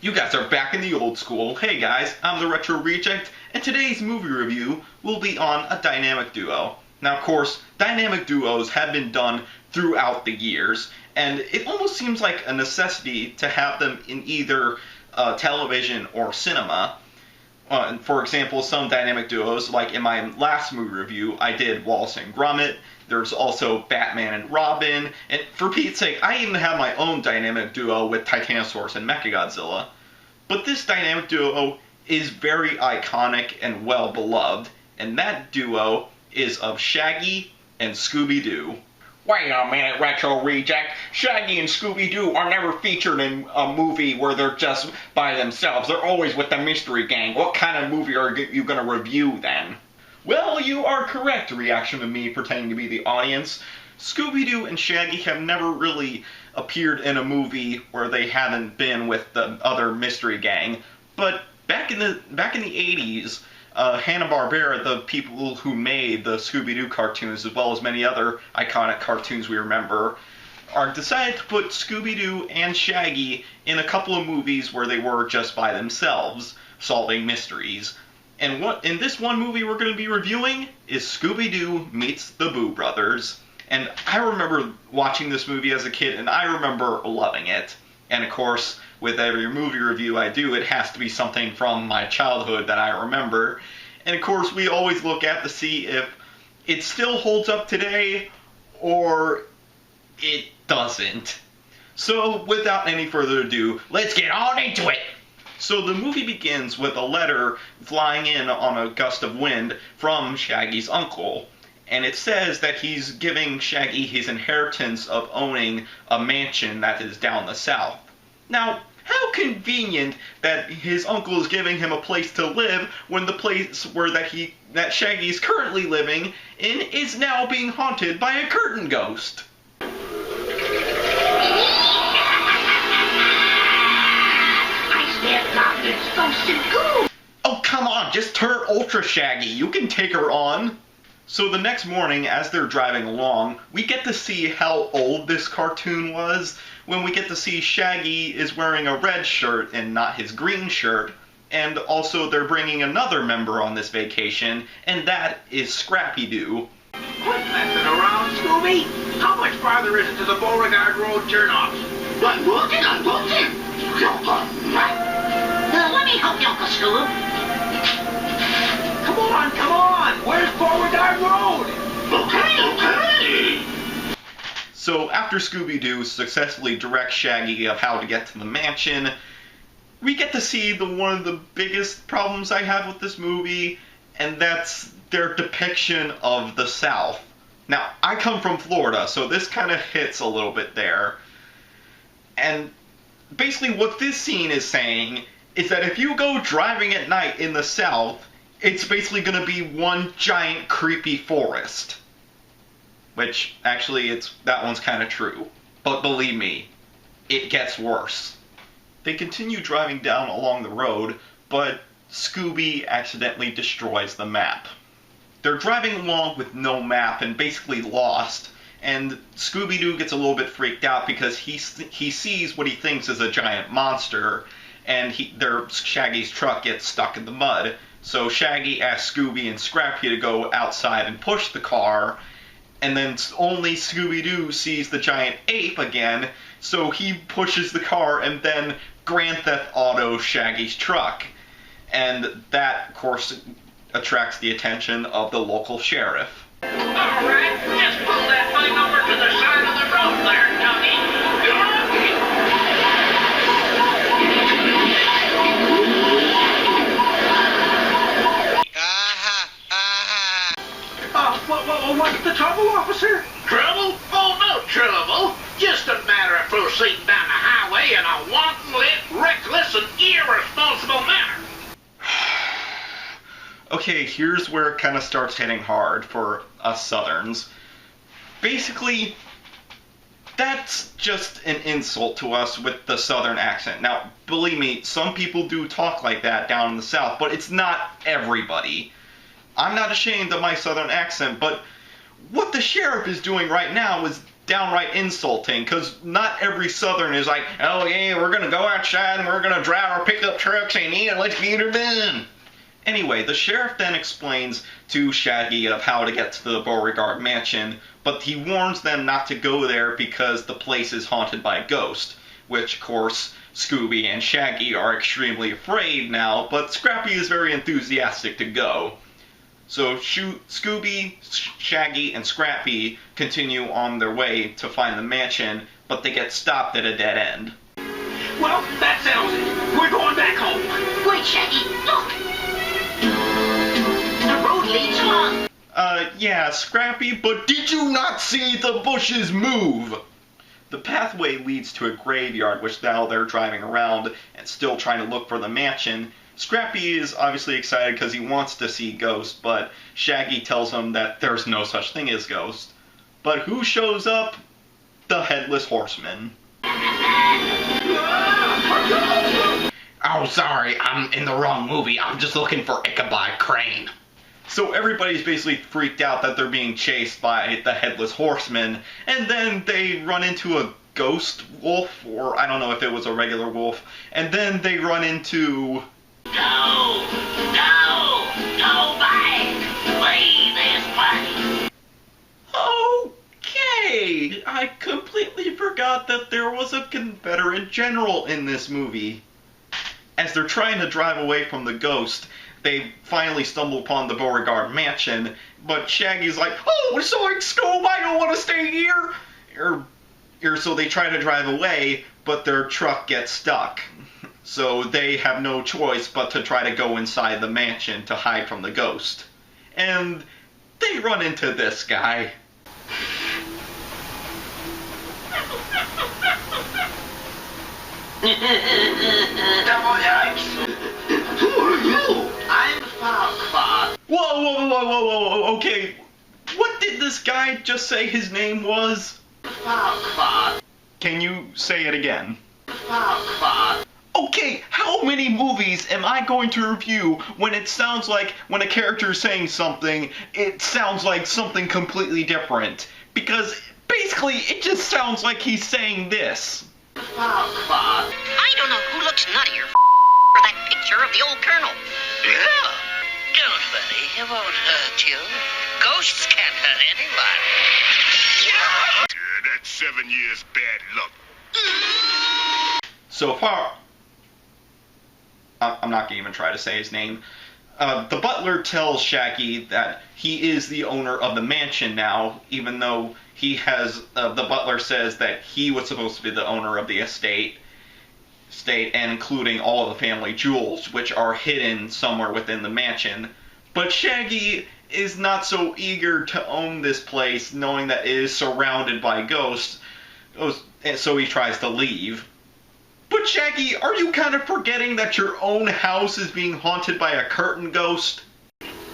You guys are back in the old school. Hey guys, I'm the Retro Reject, and today's movie review will be on a dynamic duo. Now of course, dynamic duos have been done throughout the years, and it almost seems like a necessity to have them in either television or cinema. For example, some dynamic duos, like in my last movie review, I did Wallace and Gromit. There's also Batman and Robin, and for Pete's sake, I even have my own dynamic duo with Titanosaurus and Mechagodzilla. But this dynamic duo is very iconic and well beloved, and that duo is of Shaggy and Scooby-Doo. Wait a minute, Retro Reject. Shaggy and Scooby-Doo are never featured in a movie where they're just by themselves. They're always with the mystery gang. What kind of movie are you going to review then? Well, you are correct, reaction to me pretending to be the audience. Scooby-Doo and Shaggy have never really appeared in a movie where they haven't been with the other mystery gang. But back in the 80s, Hanna-Barbera, the people who made the Scooby-Doo cartoons, as well as many other iconic cartoons we remember, decided to put Scooby-Doo and Shaggy in a couple of movies where they were just by themselves, solving mysteries. And what in this one movie we're going to be reviewing is Scooby-Doo Meets the Boo Brothers. And I remember watching this movie as a kid, and I remember loving it. And of course, with every movie review I do, it has to be something from my childhood that I remember. And of course, we always look at to see if it still holds up today, or it doesn't. So, without any further ado, let's get on into it! So the movie begins with a letter flying in on a gust of wind from Shaggy's uncle. And it says that he's giving Shaggy his inheritance of owning a mansion that is down the south. Now, how convenient that his uncle is giving him a place to live when the place that Shaggy is currently living in is now being haunted by a curtain ghost. Oh, come on, just turn Ultra Shaggy. You can take her on. So the next morning, as they're driving along, we get to see how old this cartoon was, when we get to see Shaggy is wearing a red shirt and not his green shirt, and also they're bringing another member on this vacation, and that is Scrappy-Doo. Quit messing around, Scooby! How much farther is it to the Beauregard Road turnoff? I'm walking! Let me help you, Uncle Scoob. Come on! Where's Beauregard Road? Okay! So after Scooby-Doo successfully directs Shaggy of how to get to the mansion, we get to see one of the biggest problems I have with this movie, and that's their depiction of the South. Now, I come from Florida, so this kind of hits a little bit there. And basically what this scene is saying is that if you go driving at night in the South, it's basically going to be one giant creepy forest. Which, actually, that one's kind of true. But believe me, it gets worse. They continue driving down along the road, but Scooby accidentally destroys the map. They're driving along with no map and basically lost, and Scooby-Doo gets a little bit freaked out because he sees what he thinks is a giant monster, and Shaggy's truck gets stuck in the mud. So Shaggy asks Scooby and Scrappy to go outside and push the car, and then only Scooby-Doo sees the giant ape again, so he pushes the car and then Grand Theft Auto Shaggy's truck. And that, of course, attracts the attention of the local sheriff. Alright, just pull that thing over to the side of the road there, Tony. What's the trouble, officer? Trouble? Oh, no trouble. Just a matter of proceeding down the highway in a wanton, reckless, and irresponsible manner. Okay, here's where it kind of starts hitting hard for us Southerns. Basically, that's just an insult to us with the Southern accent. Now, believe me, some people do talk like that down in the South, but it's not everybody. I'm not ashamed of my Southern accent, but what the sheriff is doing right now is downright insulting, because not every Southern is like, oh yeah, we're gonna go outside and we're gonna drive our pickup trucks and yeah, let's get her done. Anyway, the sheriff then explains to Shaggy of how to get to the Beauregard mansion, but he warns them not to go there because the place is haunted by a ghost, which of course Scooby and Shaggy are extremely afraid now, but Scrappy is very enthusiastic to go. So Scooby, Shaggy, and Scrappy continue on their way to find the mansion, but they get stopped at a dead end. Well, that settles it. We're going back home. Wait, Shaggy, look! The road leads along. Yeah, Scrappy, but did you not see the bushes move? The pathway leads to a graveyard, which now they're driving around and still trying to look for the mansion. Scrappy is obviously excited because he wants to see Ghost, but Shaggy tells him that there's no such thing as Ghost. But who shows up? The Headless Horseman. Oh, sorry, I'm in the wrong movie. I'm just looking for Ichabod Crane. So everybody's basically freaked out that they're being chased by the Headless Horseman, and then they run into a ghost wolf, or I don't know if it was a regular wolf, and then they run into... Go back! Way this way! Okay! I completely forgot that there was a Confederate general in this movie. As they're trying to drive away from the ghost, they finally stumble upon the Beauregard mansion, but Shaggy's like, oh, Zoinks Scoob, I don't want to stay here! So they try to drive away, but their truck gets stuck. So they have no choice but to try to go inside the mansion to hide from the ghost. And they run into this guy. Double yikes! Who are you? I'm Farquaad. Whoa, okay. What did this guy just say his name was? Farquaad. Can you say it again? Farquaad. Okay, how many movies am I going to review when it sounds like, when a character is saying something, it sounds like something completely different? Because basically, it just sounds like he's saying this. Farquaad. I don't know who looks nuttier, or that picture of the old colonel. Yeah. Don't worry, it won't hurt you. Ghosts can't hurt anyone. Yeah, that's 7 years bad luck. So far, I'm not going to even try to say his name. The butler tells Shaggy that he is the owner of the mansion now, even though he has, the butler says that he was supposed to be the owner of the estate, and including all of the family jewels, which are hidden somewhere within the mansion. But Shaggy is not so eager to own this place, knowing that it is surrounded by ghosts, so he tries to leave. But Shaggy, are you kind of forgetting that your own house is being haunted by a curtain ghost?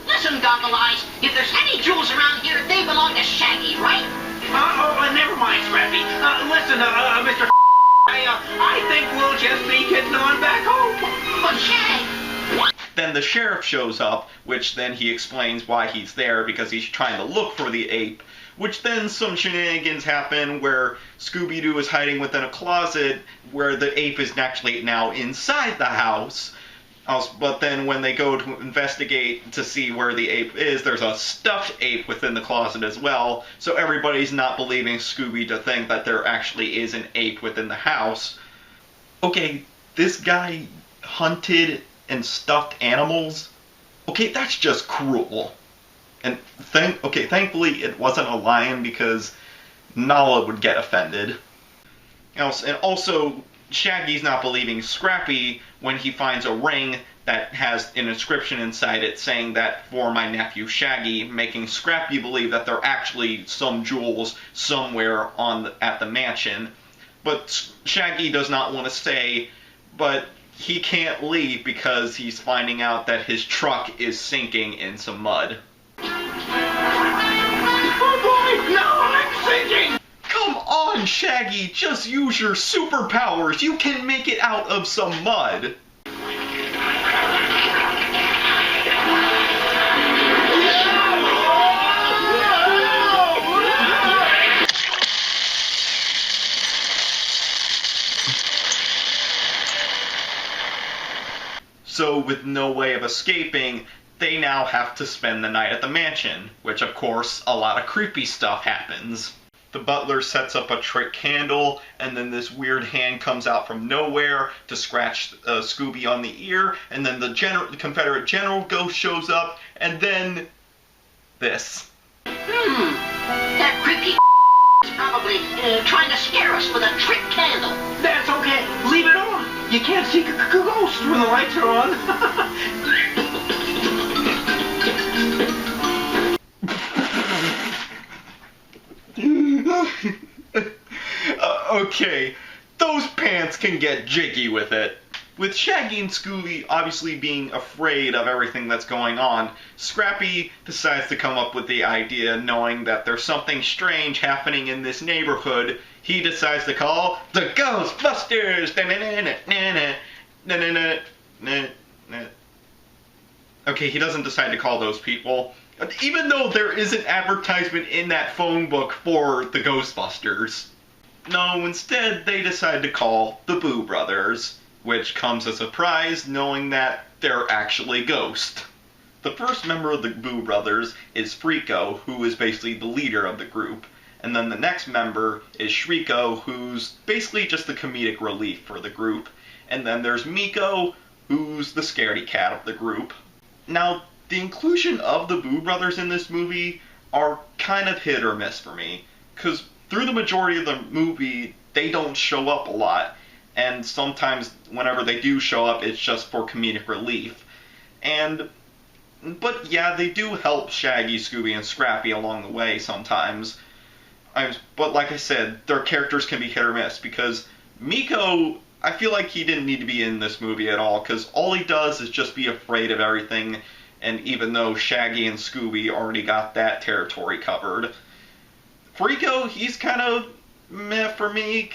Listen, Goggle Eyes, if there's any jewels around here, they belong to Shaggy, right? Never mind, Scrappy. Listen, Mr. I think we'll just be getting on back home. But Shag! Then the sheriff shows up, which then he explains why he's there, because he's trying to look for the ape, which then some shenanigans happen where Scooby-Doo is hiding within a closet where the ape is actually now inside the house. But then when they go to investigate to see where the ape is, there's a stuffed ape within the closet as well, so everybody's not believing Scooby to think that there actually is an ape within the house. Okay, this guy hunted and stuffed animals? Okay, that's just cruel. And thankfully it wasn't a lion, because Nala would get offended. And also, Shaggy's not believing Scrappy when he finds a ring that has an inscription inside it saying that for my nephew Shaggy, making Scrappy believe that there are actually some jewels somewhere at the mansion. But Shaggy does not want to stay, but he can't leave because he's finding out that his truck is sinking in some mud. Oh boy, now I'm sinking! Come on, Shaggy, just use your superpowers. You can make it out of some mud. So with no way of escaping, they now have to spend the night at the mansion, which of course a lot of creepy stuff happens. The butler sets up a trick candle, and then this weird hand comes out from nowhere to scratch Scooby on the ear, and then the Confederate general ghost shows up, and then this. That creepy is probably trying to scare us with a trick candle. That's okay. Leave it on. You can't see ghosts when the lights are on. Okay, those pants can get jiggy with it. With Shaggy and Scooby obviously being afraid of everything that's going on, Scrappy decides to come up with the idea, knowing that there's something strange happening in this neighborhood. He decides to call the Ghostbusters! Okay, he doesn't decide to call those people, even though there is an advertisement in that phone book for the Ghostbusters. No, instead they decide to call the Boo Brothers, which comes as a surprise knowing that they're actually ghosts. The first member of the Boo Brothers is Frico, who is basically the leader of the group, and then the next member is Shriko, who's basically just the comedic relief for the group, and then there's Miko, who's the scaredy cat of the group. Now, the inclusion of the Boo Brothers in this movie are kind of hit or miss for me, because through the majority of the movie, they don't show up a lot, and sometimes whenever they do show up, it's just for comedic relief. But yeah, they do help Shaggy, Scooby, and Scrappy along the way sometimes. But like I said, their characters can be hit or miss, because Miko, I feel like he didn't need to be in this movie at all, because all he does is just be afraid of everything, and even though Shaggy and Scooby already got that territory covered. Frico, he's kind of meh for me.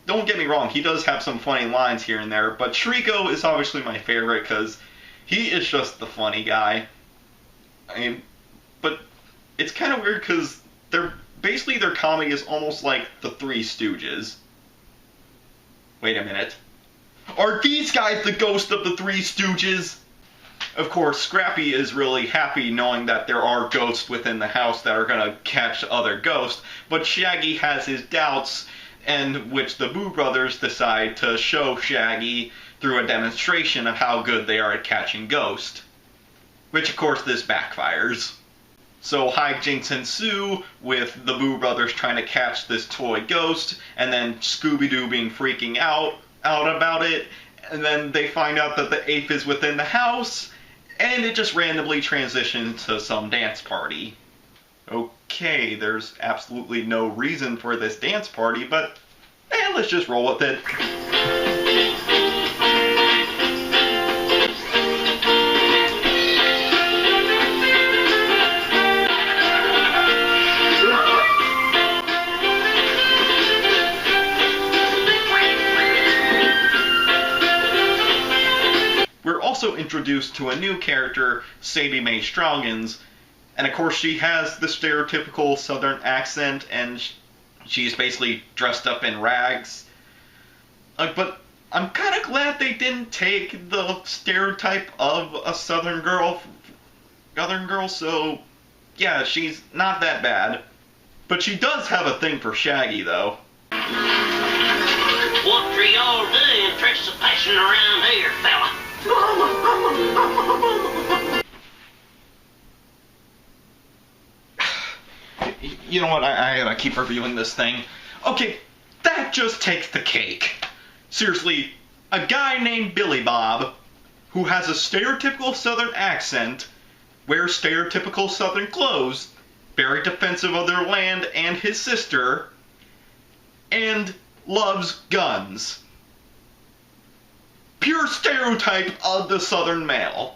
Don't get me wrong, he does have some funny lines here and there, but Shriko is obviously my favorite because he is just the funny guy. But it's kind of weird because their comedy is almost like the Three Stooges. Wait a minute. Are these guys the ghost of the Three Stooges? Of course, Scrappy is really happy knowing that there are ghosts within the house that are going to catch other ghosts, but Shaggy has his doubts, and which the Boo Brothers decide to show Shaggy through a demonstration of how good they are at catching ghosts. Which, of course, this backfires. So hijinks ensue with the Boo Brothers trying to catch this toy ghost, and then Scooby-Doo being freaking out about it, and then they find out that the ape is within the house, and it just randomly transitions to some dance party. Okay, there's absolutely no reason for this dance party, but let's just roll with it. We're also introduced to a new character, Sadie Mae Stroggins, and of course she has the stereotypical southern accent, and she's basically dressed up in rags. But I'm kind of glad they didn't take the stereotype of a southern girl, so yeah, she's not that bad. But she does have a thing for Shaggy, though. What for y'all doing trespassing around here, fella? You know what, I gotta keep reviewing this thing. Okay, that just takes the cake. Seriously, a guy named Billy Bob, who has a stereotypical southern accent, wears stereotypical southern clothes, very defensive of their land and his sister, and loves guns. Pure stereotype of the southern male.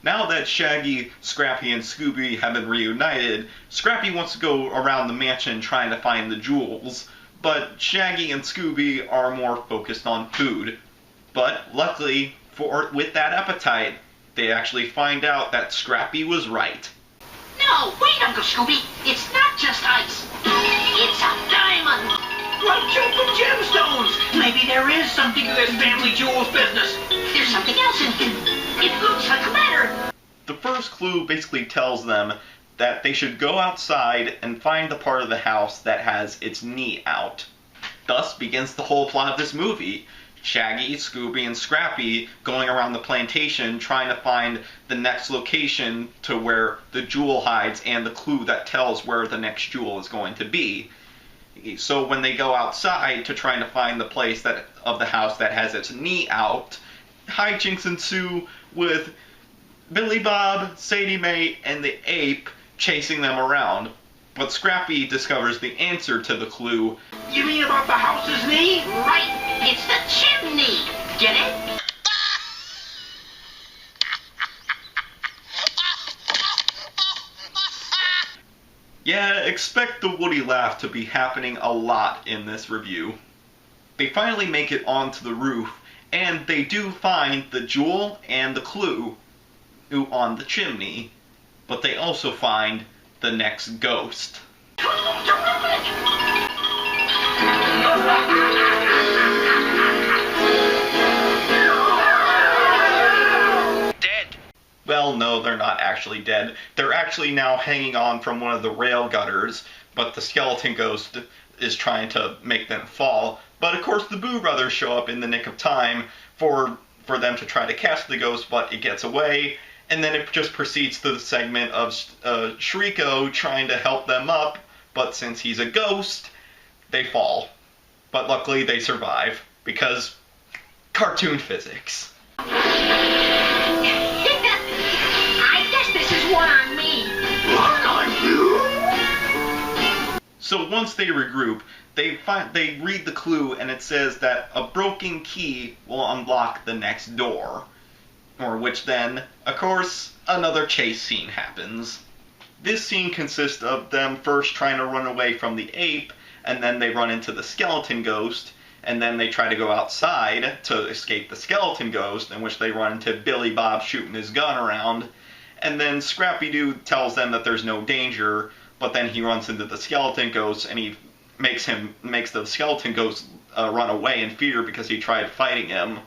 Now that Shaggy, Scrappy, and Scooby have been reunited, Scrappy wants to go around the mansion trying to find the jewels, but Shaggy and Scooby are more focused on food. But luckily, with that appetite, they actually find out that Scrappy was right. No, wait, Uncle Scooby. It's not just ice. It's a diamond. Like chocolate gemstones. Maybe there is something to this family jewels business. There's something else in here. first clue basically tells them that they should go outside and find the part of the house that has its knee out. Thus begins the whole plot of this movie. Shaggy, Scooby, and Scrappy going around the plantation trying to find the next location to where the jewel hides and the clue that tells where the next jewel is going to be. So when they go outside to try to find the place of the house that has its knee out, hijinks ensue with Billy Bob, Sadie Mae, and the ape chasing them around. But Scrappy discovers the answer to the clue. You mean about the house's knee? Right, it's the chimney. Get it? Yeah, expect the Woody laugh to be happening a lot in this review. They finally make it onto the roof, and they do find the jewel and the clue on the chimney. But they also find the next ghost. Dead. Well, no, they're not actually dead. They're actually now hanging on from one of the rail gutters, but the skeleton ghost is trying to make them fall. But of course the Boo Brothers show up in the nick of time for them to try to catch the ghost, but it gets away. And then it just proceeds to the segment of Shriko trying to help them up, but since he's a ghost, they fall. But luckily they survive, because cartoon physics. I guess this is one on me. One on you? So once they regroup, they read the clue, and it says that a broken key will unlock the next door. Or which then, of course, another chase scene happens. This scene consists of them first trying to run away from the ape, and then they run into the skeleton ghost, and then they try to go outside to escape the skeleton ghost, in which they run into Billy Bob shooting his gun around, and then Scrappy-Doo tells them that there's no danger, but then he runs into the skeleton ghost, and he makes the skeleton ghost run away in fear because he tried fighting him.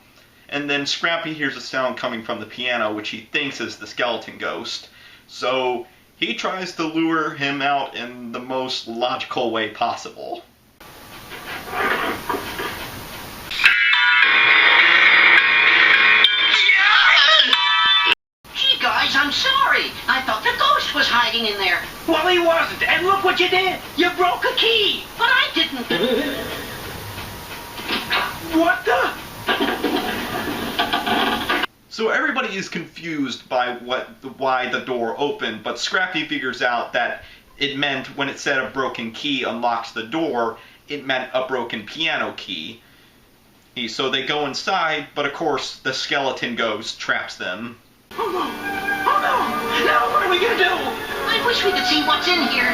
And then Scrappy hears a sound coming from the piano, which he thinks is the skeleton ghost. So he tries to lure him out in the most logical way possible. Gee, guys, I'm sorry. I thought the ghost was hiding in there. Well, he wasn't. And look what you did. You broke a key. But I didn't. What the? So everybody is confused by why the door opened, but Scrappy figures out that it meant when it said a broken key unlocks the door, it meant a broken piano key. So they go inside, but of course the skeleton ghost traps them. Oh no! Oh no! Now what are we gonna do? I wish we could see what's in here.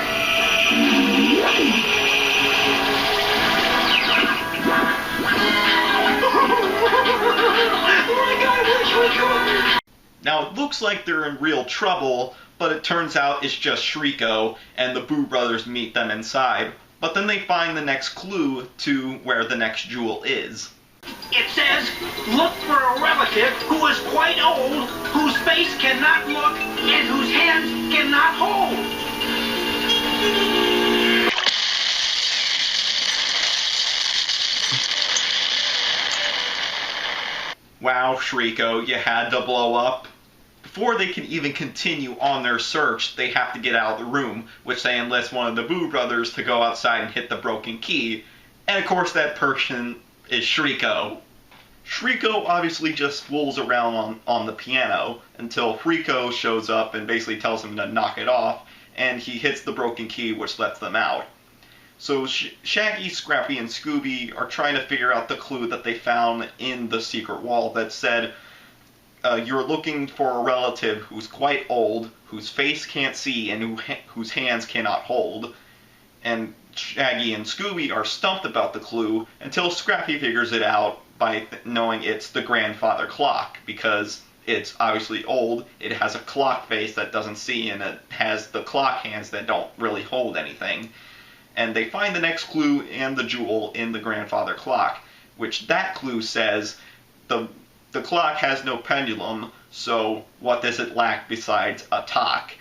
Now, it looks like they're in real trouble, but it turns out it's just Shriko, and the Boo Brothers meet them inside. But then they find the next clue to where the next jewel is. It says, look for a relative who is quite old, whose face cannot look, and whose hands cannot hold. Wow, Shriko, you had to blow up. Before they can even continue on their search, they have to get out of the room, which they enlist one of the Boo Brothers to go outside and hit the broken key. And of course that person is Shriko. Shriko obviously just fools around on the piano until Shriko shows up and basically tells him to knock it off, and he hits the broken key, which lets them out. So Shaggy, Scrappy, and Scooby are trying to figure out the clue that they found in the secret wall that said, you're looking for a relative who's quite old, whose face can't see, and whose hands cannot hold. And Shaggy and Scooby are stumped about the clue until Scrappy figures it out by knowing it's the grandfather clock, because it's obviously old, it has a clock face that doesn't see, and it has the clock hands that don't really hold anything. And they find the next clue and the jewel in the grandfather clock, which that clue says the the clock has no pendulum, so what does it lack besides a talk?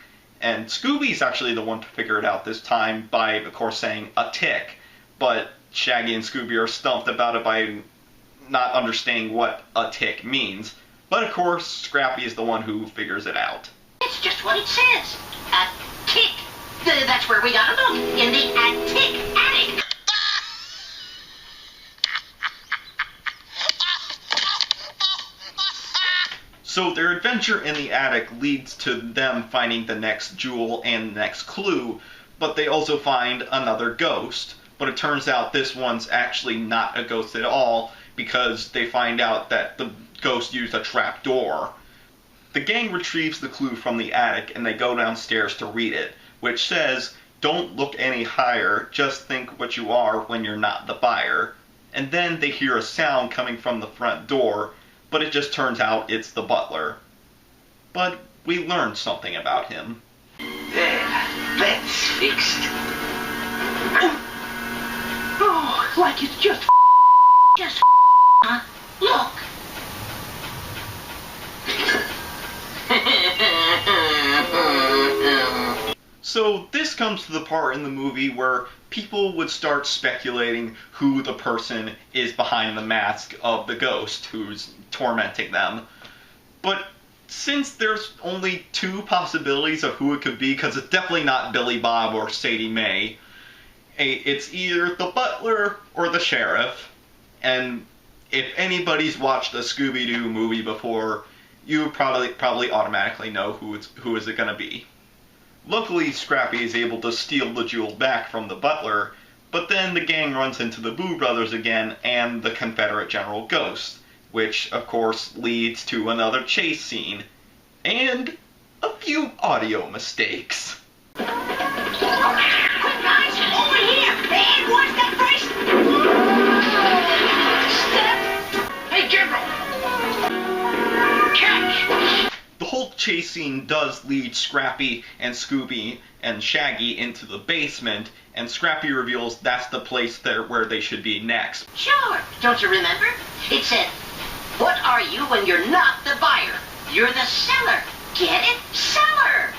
And Scooby's actually the one to figure it out this time by, of course, saying a tick. But Shaggy and Scooby are stumped about it by not understanding what a tick means. But of course, Scrappy is the one who figures it out. It's just what it says. A tick. That's where we gotta look. In the attic. Attic. So their adventure in the attic leads to them finding the next jewel and the next clue, but they also find another ghost. But it turns out this one's actually not a ghost at all, because they find out that the ghost used a trap door. The gang retrieves the clue from the attic and they go downstairs to read it, which says, "Don't look any higher, just think what you are when you're not the buyer." And then they hear a sound coming from the front door, but it just turns out it's the butler. But we learned something about him. There, that's fixed. Oh, like it's just Huh? Look. So this comes to the part in the movie where people would start speculating who the person is behind the mask of the ghost who's tormenting them. But since there's only two possibilities of who it could be, because it's definitely not Billy Bob or Sadie Mae, it's either the butler or the sheriff. And if anybody's watched a Scooby-Doo movie before, you probably automatically know who is it going to be. Luckily, Scrappy is able to steal the jewel back from the butler, but then the gang runs into the Boo Brothers again and the Confederate General Ghost, which, of course, leads to another chase scene, and a few audio mistakes. Quick, guys, over here. And watch that first step. Hey, General! Catch! The whole chase scene does lead Scrappy and Scooby and Shaggy into the basement, and Scrappy reveals that's the place where they should be next. Sure. Don't you remember? It said, "What are you when you're not the buyer? You're the seller. Get it? Seller."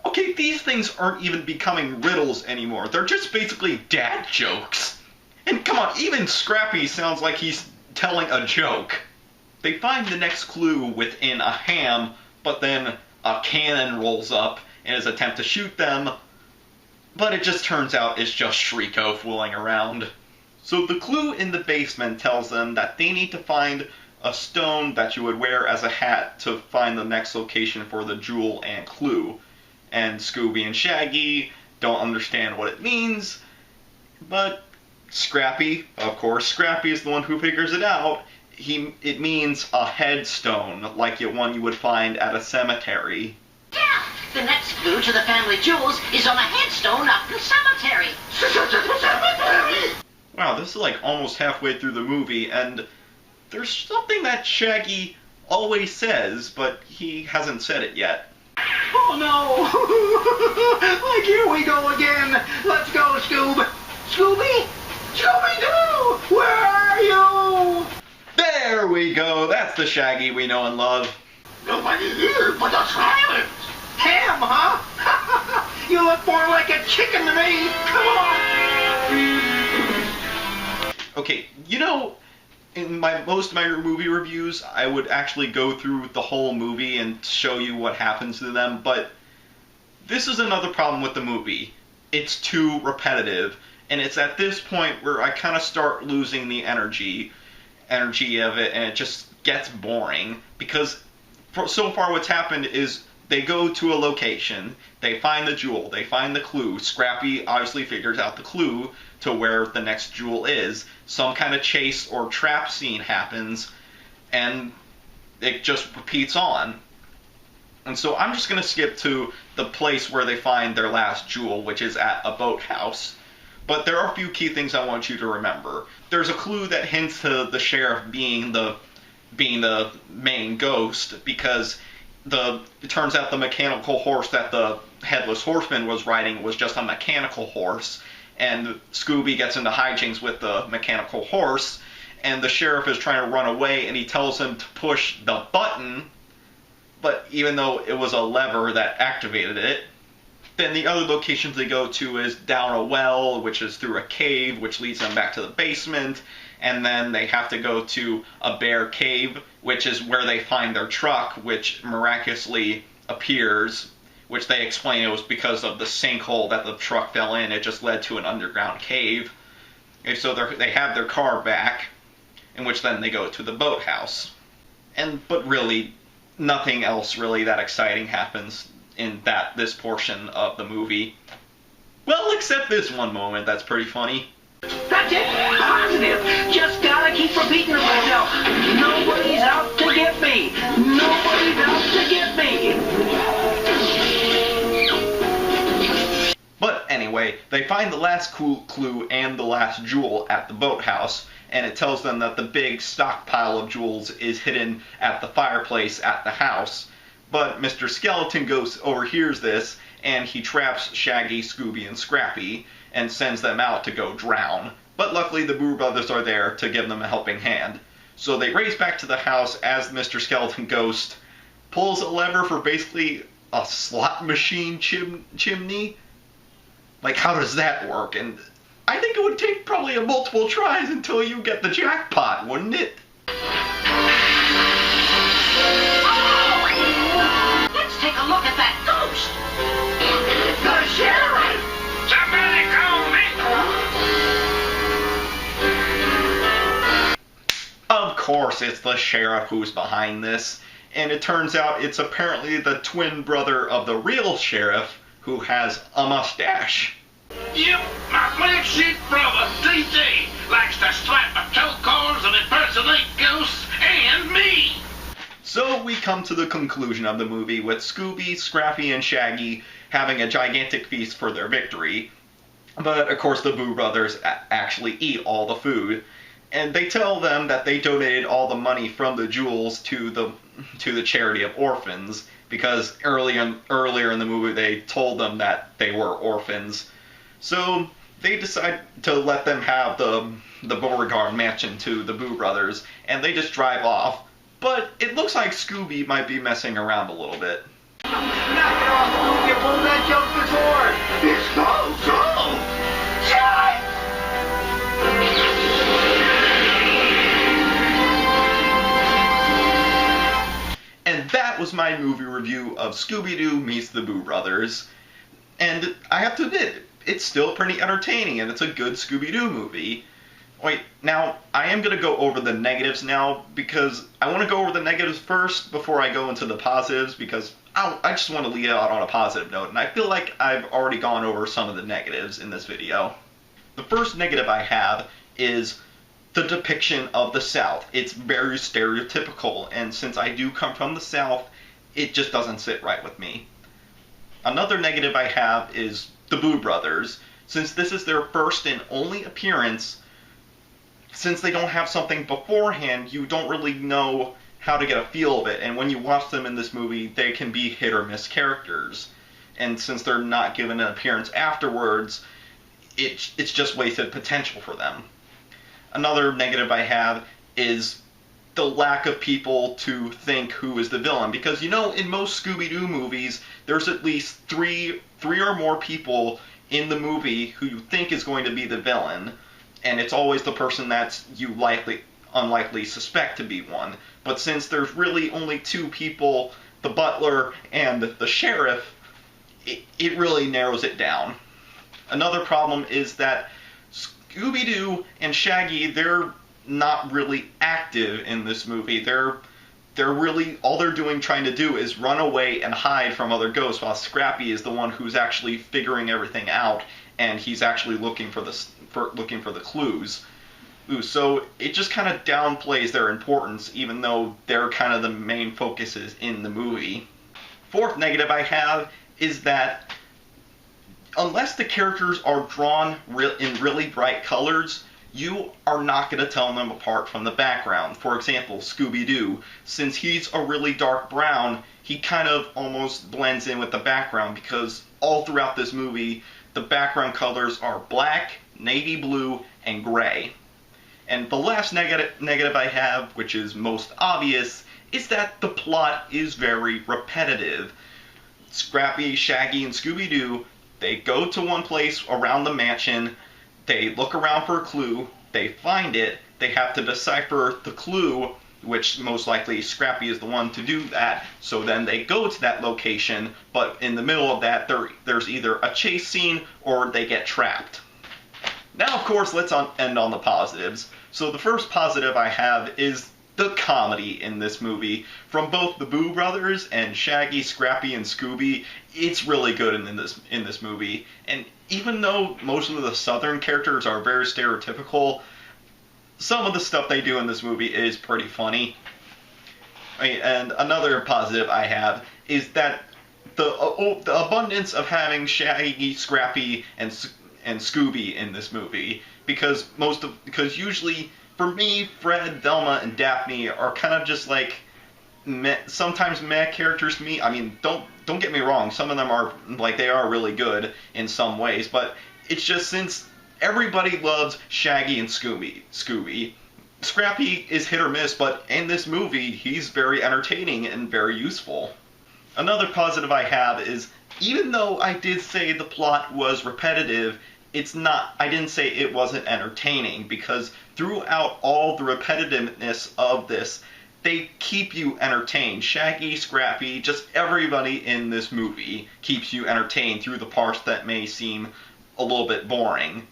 Okay, these things aren't even becoming riddles anymore. They're just basically dad jokes. And come on, even Scrappy sounds like he's telling a joke. They find the next clue within a ham, but then a cannon rolls up in his attempt to shoot them, but it just turns out it's just Shriko fooling around. So the clue in the basement tells them that they need to find a stone that you would wear as a hat to find the next location for the jewel and clue. And Scooby and Shaggy don't understand what it means, but Scrappy, of course, Scrappy is the one who figures it out. It means a headstone, like one you would find at a cemetery. Yeah. The next clue to the family jewels is on a headstone up the cemetery. Wow, this is like almost halfway through the movie, and there's something that Shaggy always says, but he hasn't said it yet. Oh no! Like here we go again! Let's go, Scoob! Scooby? Scooby-Doo! Where are you? There we go! That's the Shaggy we know and love. Nobody here but the silence. Ham, huh? You look more like a chicken to me! Come on! Okay, you know, in most of my movie reviews, I would actually go through the whole movie and show you what happens to them, but this is another problem with the movie. It's too repetitive, and it's at this point where I kind of start losing the energy of it, and it just gets boring, because so far what's happened is they go to a location, they find the jewel, they find the clue. Scrappy obviously figures out the clue to where the next jewel is. Some kind of chase or trap scene happens, and it just repeats on. And so I'm just going to skip to the place where they find their last jewel, which is at a boathouse. But there are a few key things I want you to remember. There's a clue that hints to the sheriff being the main ghost, because it turns out the mechanical horse that the Headless Horseman was riding was just a mechanical horse, and Scooby gets into hijinks with the mechanical horse, and the sheriff is trying to run away, and he tells him to push the button, but even though it was a lever that activated it. Then the other locations they go to is down a well, which is through a cave, which leads them back to the basement, and then they have to go to a bear cave, which is where they find their truck, which miraculously appears, which they explain it was because of the sinkhole that the truck fell in. It just led to an underground cave. And so they have their car back, in which then they go to the boathouse. But really, nothing else really that exciting happens in this portion of the movie. Well, except this one moment that's pretty funny. That's it. Positive. Just gotta keep repeating to myself. Nobody's out to get me. Nobody's out to get me. But anyway, they find the last clue and the last jewel at the boathouse, and it tells them that the big stockpile of jewels is hidden at the fireplace at the house. But Mr. Skeleton Ghost overhears this, and he traps Shaggy, Scooby, and Scrappy, and sends them out to go drown. But luckily the Boo Brothers are there to give them a helping hand. So they race back to the house as Mr. Skeleton Ghost pulls a lever for basically a slot machine chimney. Like, how does that work? And I think it would take probably multiple tries until you get the jackpot, wouldn't it? Let's take a look at that ghost. The sheriff! Somebody call me. Of course, it's the sheriff who's behind this. And it turns out it's apparently the twin brother of the real sheriff, who has a mustache. Yep, my flag sheep brother, D.D., likes to slap my toe cords and impersonate ghosts and me. So we come to the conclusion of the movie with Scooby, Scrappy, and Shaggy having a gigantic feast for their victory. But of course the Boo Brothers actually eat all the food. And they tell them that they donated all the money from the jewels to the charity of orphans, because earlier in the movie they told them that they were orphans. So they decide to let them have the Beauregard mansion to the Boo Brothers, and they just drive off. But it looks like Scooby might be messing around a little bit. Knock it off, Scoob. You pulled that joke before. It's go! Shut! And that was my movie review of Scooby-Doo meets the Boo Brothers. And I have to admit, it's still pretty entertaining, and it's a good Scooby-Doo movie. Wait, now, I am going to go over the negatives now, because I want to go over the negatives first before I go into the positives, because I just want to lead out on a positive note, and I feel like I've already gone over some of the negatives in this video. The first negative I have is the depiction of the South. It's very stereotypical, and since I do come from the South, it just doesn't sit right with me. Another negative I have is the Boo Brothers. Since this is their first and only appearance, since they don't have something beforehand, you don't really know how to get a feel of it, and when you watch them in this movie, they can be hit or miss characters. And since they're not given an appearance afterwards, it's just wasted potential for them. Another negative I have is the lack of people to think who is the villain. Because, you know, in most Scooby-Doo movies, there's at least three or more people in the movie who you think is going to be the villain. And it's always the person that you unlikely suspect to be one. But since there's really only two people, the butler and the sheriff, it really narrows it down. Another problem is that Scooby-Doo and Shaggy, they're not really active in this movie. They're really, all they're doing, trying to do, is run away and hide from other ghosts, while Scrappy is the one who's actually figuring everything out, and he's actually looking for the clues. So it just kind of downplays their importance, even though they're kind of the main focuses in the movie. Fourth negative I have is that unless the characters are drawn in really bright colors, you are not going to tell them apart from the background. For example, Scooby-Doo, since he's a really dark brown, he kind of almost blends in with the background, because all throughout this movie, the background colors are black, navy blue, and gray. And the last negative I have, which is most obvious, is that the plot is very repetitive. Scrappy, Shaggy, and Scooby-Doo, they go to one place around the mansion, they look around for a clue, they find it, they have to decipher the clue, which most likely Scrappy is the one to do that, so then they go to that location, but in the middle of that there's either a chase scene or they get trapped. Now, of course, let's end on the positives. So the first positive I have is the comedy in this movie. From both the Boo Brothers and Shaggy, Scrappy, and Scooby, it's really good in this movie. And even though most of the Southern characters are very stereotypical, some of the stuff they do in this movie is pretty funny. And another positive I have is that the abundance of having Shaggy, Scrappy, and Scooby in this movie, because usually for me, Fred, Velma, and Daphne are kind of just like sometimes meh characters to me. I mean, don't get me wrong, some of them are like they are really good in some ways, but it's just since everybody loves Shaggy and Scooby. Scrappy is hit or miss, but in this movie, he's very entertaining and very useful. Another positive I have is, even though I did say the plot was repetitive, I didn't say it wasn't entertaining, because throughout all the repetitiveness of this, they keep you entertained. Shaggy, Scrappy, just everybody in this movie keeps you entertained through the parts that may seem a little bit boring.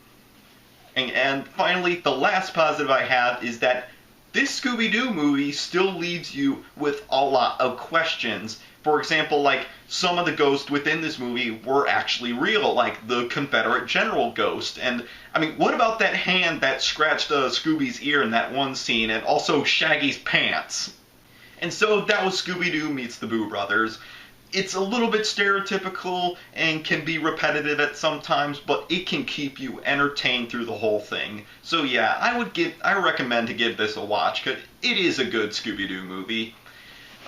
And finally, the last positive I have is that this Scooby-Doo movie still leaves you with a lot of questions. For example, like, some of the ghosts within this movie were actually real, like the Confederate General ghost. And, I mean, what about that hand that scratched Scooby's ear in that one scene, and also Shaggy's pants? And so that was Scooby-Doo meets the Boo Brothers. It's a little bit stereotypical and can be repetitive at some times, but it can keep you entertained through the whole thing. So yeah, I recommend to give this a watch, because it is a good Scooby-Doo movie.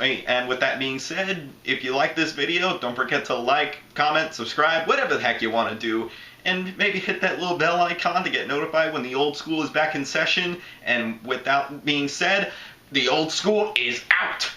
And with that being said, if you like this video, don't forget to like, comment, subscribe, whatever the heck you want to do. And maybe hit that little bell icon to get notified when the old school is back in session. And with that being said, the old school is out!